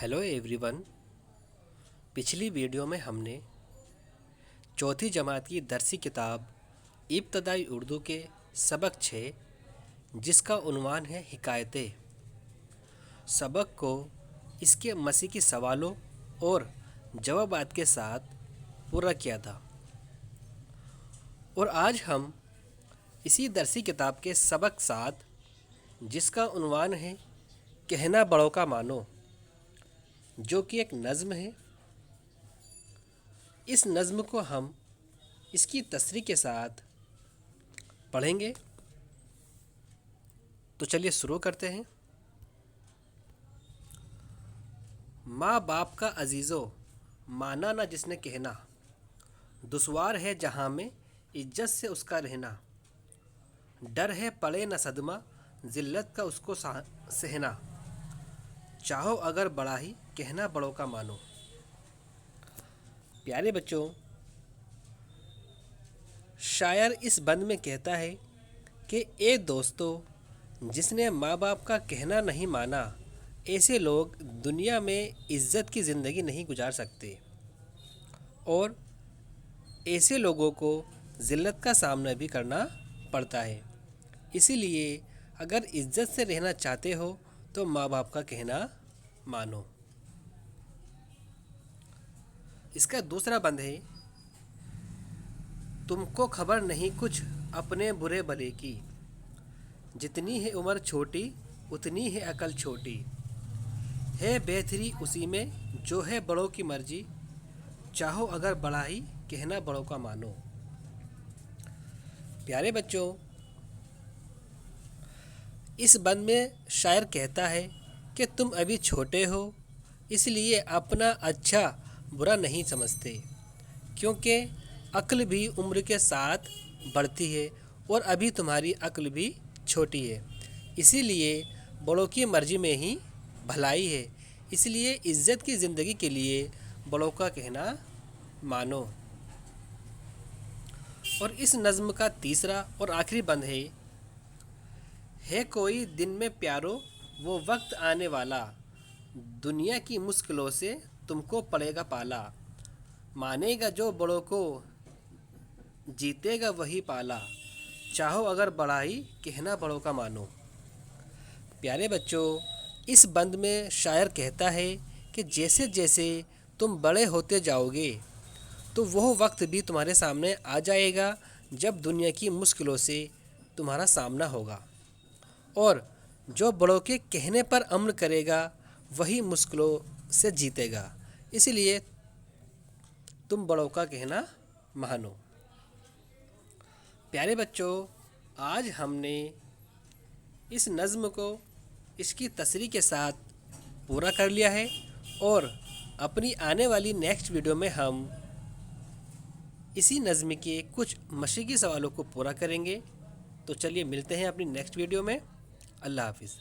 Hello everyone. पिछली video में हमने चौथी जमात की दरसी किताब इब्तदाई उर्दू के सबक 6 जिसका उन्वान है हिकायतें, सबक को इसके मसीकी सवालों और जवाबात के साथ पूरा किया था। और आज हम इसी दरसी किताब के सबक 7 जिसका उन्वान है कहना बड़ों का मानो, जो कि एक नज़्म है, इस नज़्म को हम इसकी तसरीह के साथ पढ़ेंगे। तो चलिए शुरू करते हैं। माँ बाप का अजीज़ो माना ना जिसने कहना, दुश्वार है जहाँ में इज्जत से उसका रहना। डर है पड़े न सदमा ज़िल्लत का उसको सहना। चाहो अगर बड़ा ही कहना बड़ों का मानो। प्यारे बच्चों, शायर इस बंद में कहता है कि ए दोस्तों, जिसने माँ बाप का कहना नहीं माना, ऐसे लोग दुनिया में इज्जत की ज़िंदगी नहीं गुजार सकते और ऐसे लोगों को ज़िल्लत का सामना भी करना पड़ता है। इसीलिए अगर इज्जत से रहना चाहते हो तो माँ बाप का कहना मानो। इसका दूसरा बंद है, तुमको खबर नहीं कुछ अपने बुरे भले की, जितनी है उम्र छोटी उतनी है अकल छोटी। है बेहतरी उसी में जो है बड़ों की मर्जी, चाहो अगर बड़ा ही कहना बड़ों का मानो। प्यारे बच्चों, इस बंद में शायर कहता है कि तुम अभी छोटे हो, इसलिए अपना अच्छा बुरा नहीं समझते, क्योंकि अक्ल भी उम्र के साथ बढ़ती है और अभी तुम्हारी अक्ल भी छोटी है। इसीलिए बड़ों की मर्जी में ही भलाई है। इसलिए इज्जत की ज़िंदगी के लिए बड़ों का कहना मानो। और इस नज़्म का तीसरा और आखिरी बंद है कोई दिन में प्यारो वो वक्त आने वाला, दुनिया की मुश्किलों से तुमको पड़ेगा पाला। मानेगा जो बड़ों को जीतेगा वही पाला, चाहो अगर बड़ा ही कहना बड़ों का मानो। प्यारे बच्चों, इस बंद में शायर कहता है कि जैसे जैसे तुम बड़े होते जाओगे तो वह वक्त भी तुम्हारे सामने आ जाएगा जब दुनिया की मुश्किलों से तुम्हारा सामना होगा, और जो बड़ों के कहने पर अमल करेगा वही मुश्किलों से जीतेगा। इसलिए तुम बड़ों का कहना मानो। प्यारे बच्चों, आज हमने इस नज़्म को इसकी तसरीह के साथ पूरा कर लिया है और अपनी आने वाली नेक्स्ट वीडियो में हम इसी नज़्म के कुछ मशक़ी सवालों को पूरा करेंगे। तो चलिए मिलते हैं अपनी नेक्स्ट वीडियो में। अल्लाह हाफ़िज़।